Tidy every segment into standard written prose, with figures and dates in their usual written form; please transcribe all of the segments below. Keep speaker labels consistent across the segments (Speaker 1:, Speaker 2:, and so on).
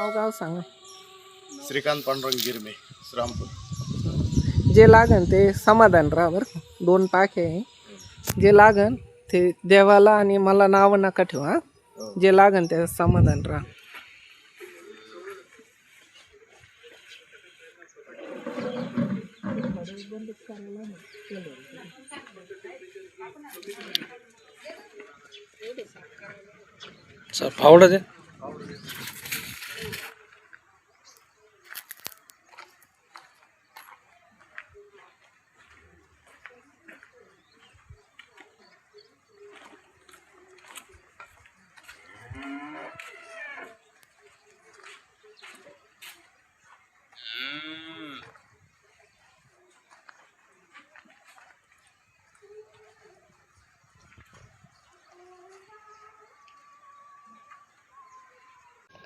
Speaker 1: नाव गाव सांगा.
Speaker 2: श्रीकांत पांडुरंग गिरमे, श्रामपूर.
Speaker 1: जे लागन ते समाधान राहा बरं का. 2 पाखे आहे. जे लागन ते देवाला आणि मला नाव नका ठेवा. जे लागन ते समाधान राहा.
Speaker 3: फावडा दे.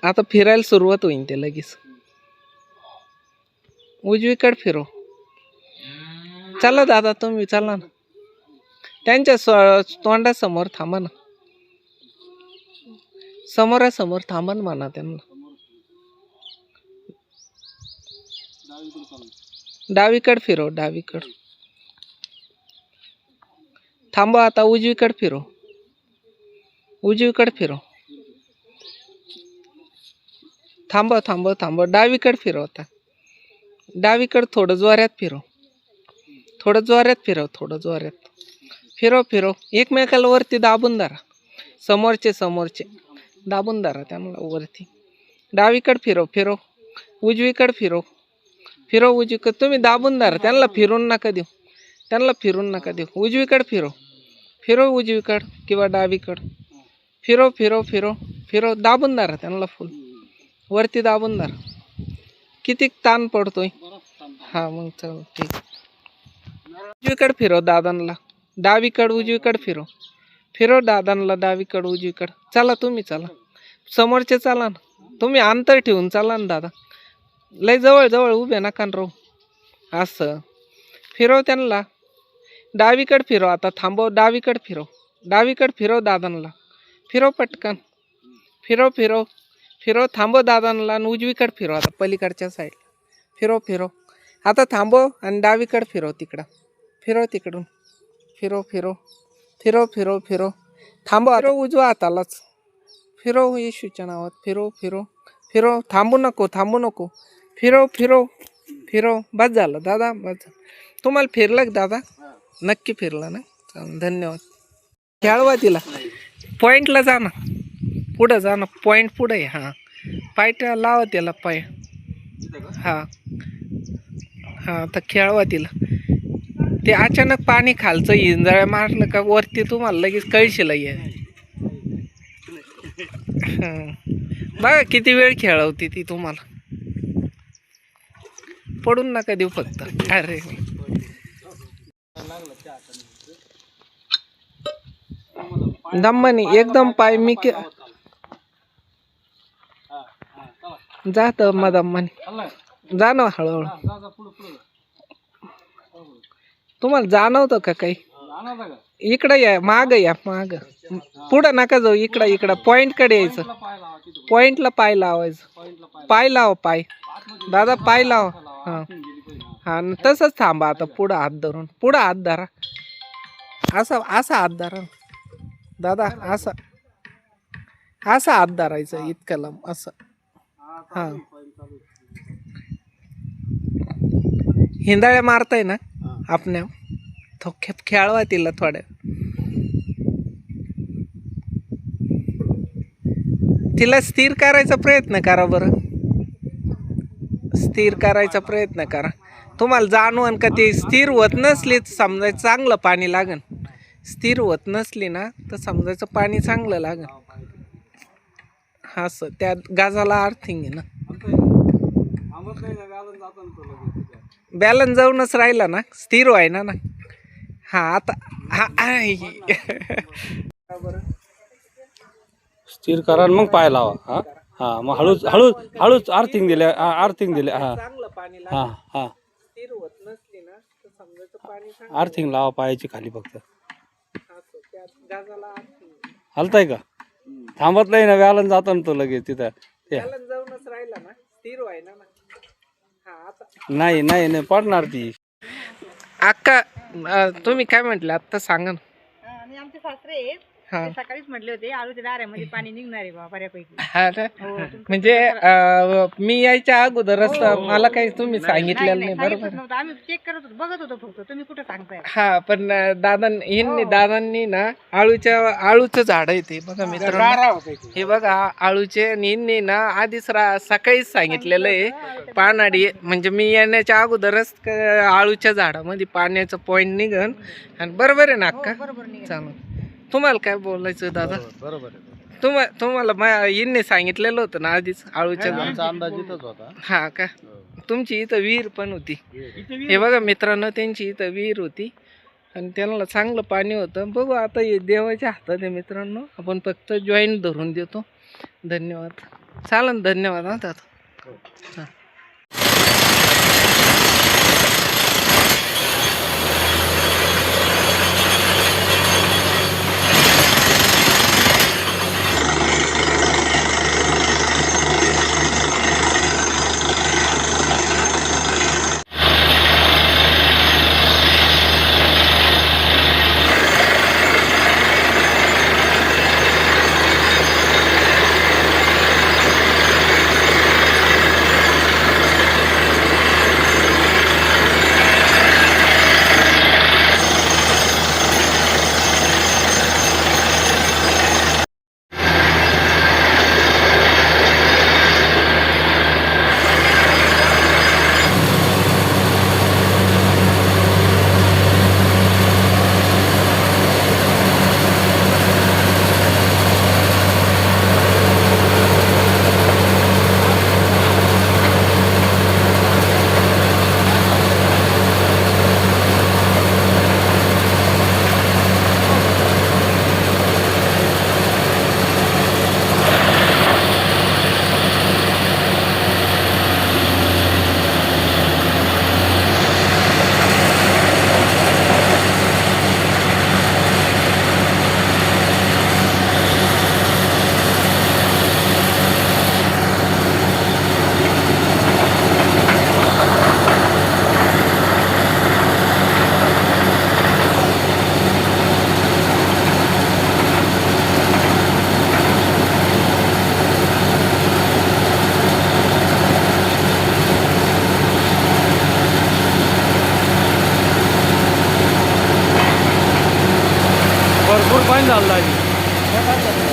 Speaker 1: आता फिरायला सुरुवात होईल ते लगेच. उजवीकडे फिरो. चला दादा तुम्ही चला ना. त्यांच्या तोंडासमोर थांबा ना. समोरासमोर थांबा ना म्हणा त्यांना. डावीकडे फिरो. डावीकडे थांबा. आता उजवीकडे फिरो. उजवीकडे फिरो. थांबा थांबा थांबा. डावीकडे फिरो. आता डावीकडे थोडं जोरात फिरो. थोडं जोरात फिरव. थोडं जोरात फिरो. फिरो. एकमेकाला वरती दाबून धरा. समोरचे दाबून धरा त्यांना वरती. डावीकडे फिरो. फिरो. उजवीकडे फिरो. फिरो उजवीकडे. तुम्ही दाबून धरा त्यांना. फिरून नका देऊ. त्यांना फिरून नका देऊ. उजवीकडे फिरो. फिरो उजवीकडे किंवा डावीकडे. फिरो फिरो फिरो फिरो. दाबून धरा त्यांना फुल. वरती दाबून धरा. किती ताण पडतोय. हा मग चल ठीक. उजवीकडे फिरो दादांना. डावीकडे उजवीकडे फिरो. फिरो दादांना डावीकडे उजवीकडे. चला तुम्ही चला. समोरचे चला ना. तुम्ही अंतर ठेवून चला ना दादा. लय जवळ जवळ उभे नका राहू. असं फिरव त्यांना. डावीकडे फिरो. आता थांबव. डावीकडे फिरो. डावीकडे फिरव दादांना. फिरो पटकन. फिरो फिरो फिरो. थांबव दादांना आणि उजवीकडे फिरो. आता पलीकडच्या साईड फिरो. फिरो. आता थांबव आणि डावीकडे फिरो. तिकडं फिरो. तिकडून फिरो. फिरो फिरो फिरो फिरो. थांबव. फिरो उजवा हातालाच. फिरो येशूच्या नावात. फिरो फिरो फिरो. थांबू नको. थांबू नको. फिरो फिरो फिरो. बस झालं दादा. बस झालं. तुम्हाला फिरलं का दादा? नक्की फिरलं ना. धन्यवाद. खेळवा तिला. पॉईंटला जा ना. पुढं जा ना. पॉईंट पुढे. हां पाय लावा त्याला पाय. हां हां आता खेळवा तिला. ते अचानक पाणी खालचं इंजाळ्या मारलं का वरती तुम्हाला लगेच कळशीला ये. बघा किती वेळ खेळवती ती तुम्हाला. पडून नका देऊ फक्त. अरे दम्मानी एकदम पाय मी जात दम्मानी. जा ना हळूहळू. तुम्हाला जाणवतं का काही? इकडं या. माग या. माग. पुढं नका जाऊ. इकडं पॉइंट कडे यायचं. पॉइंटला पाय लावायचं. पाय लावा. पाय दादा पाय लावा. हां हां तसंच थांबा. आता पुढं हात धरून. पुढं हात धरा. असा हात धरा दादा. असा हात धरायचा. इतकं लांब असं. हां हिंदाळ्या मारताय ना आपल्या. खेळवा तिला थोड्या. तिला स्थिर करायचा प्रयत्न करा बरं. स्थिर करायचा प्रयत्न करा. तुम्हाला जाणवण का ती स्थिर होत नसली तर समजायचं चांगलं पाणी लागन. स्थिर होत नसली ना तर समजायचं पाणी चांगलं लागन. हा सर त्या गाजाला अर्थिंग आहे ना. बॅलन्स जाऊनच राहिला ना. स्थिर व्हायना ना. हा आता
Speaker 3: स्थिर करा आणि मग पाय लावा. हा हा मग हळूच हळूच हळूच आर्थिंग दिले. आर्थिंग दिले. हा
Speaker 1: चांगलं पाणी
Speaker 3: हा हा.
Speaker 1: स्थिर होत नसली ना तर समजायचं पाणी
Speaker 3: आर्थिंग लावा पायाची खाली फक्त.
Speaker 1: त्या गाजाला अर्थिंग.
Speaker 3: हलताय का? थांबत नाही ना. व्यालन जातो ना तो लगेच तिथं.
Speaker 1: बॅलन्स जाऊनच राहिला. आहे ना हा आता
Speaker 3: नाही नाही नाही पडणार ती.
Speaker 1: अक्का तुम्ही काय म्हटलं आता सांगा ना.
Speaker 4: आणि आमचे सासरे आहेत,
Speaker 1: हा
Speaker 4: ते सकाळीच म्हटले होते आळूच्या दाऱ्यामध्ये पाणी निघणार आहे बा बऱ्यापैकी.
Speaker 1: हा ना?
Speaker 4: हो, तुमचं
Speaker 1: म्हणजे मी यायच्या अगोदरच मला काही तुम्ही सांगितलेलं नाही बरोबर
Speaker 4: सांगितलंच नव्हतं. आम्ही चेक करत होतो, बघत होतो फक्त. तुम्ही कुठे सांगताय?
Speaker 1: हा पण दादांनी ना आळूचं झाड आहे ते बघा मित्रांनो. हे बघा आळूचे आणि यांनी ना आधीच सकाळीच सांगितलेलं आहे पानाडी, म्हणजे मी येण्याच्या अगोदरच आळूच्या झाडामध्ये पाण्याचं पॉइंट निघन. आणि बरोबर आहे ना अक्का?
Speaker 4: बरोबर नाही.
Speaker 1: चालू तुम्हाला काय बोलायचं दादा?
Speaker 2: बरोबर आहे.
Speaker 1: तुम्हाला यांनी सांगितलेलं होतं ना आधीच आळूच्या झाड.
Speaker 2: आमचा अंदाज इथंच होता.
Speaker 1: हा का? तुमची इथं विहीर पण होती. हे बघा मित्रांनो, त्यांची इथं विहीर होती आणि त्यांना चांगलं पाणी होतं. बघू आता हे देवाच्या हातात आहे मित्रांनो. आपण फक्त जॉईंट धरून देतो. धन्यवाद. चालन, धन्यवाद हा दादा. हा.
Speaker 3: भरपूर पाणी झालं आहे.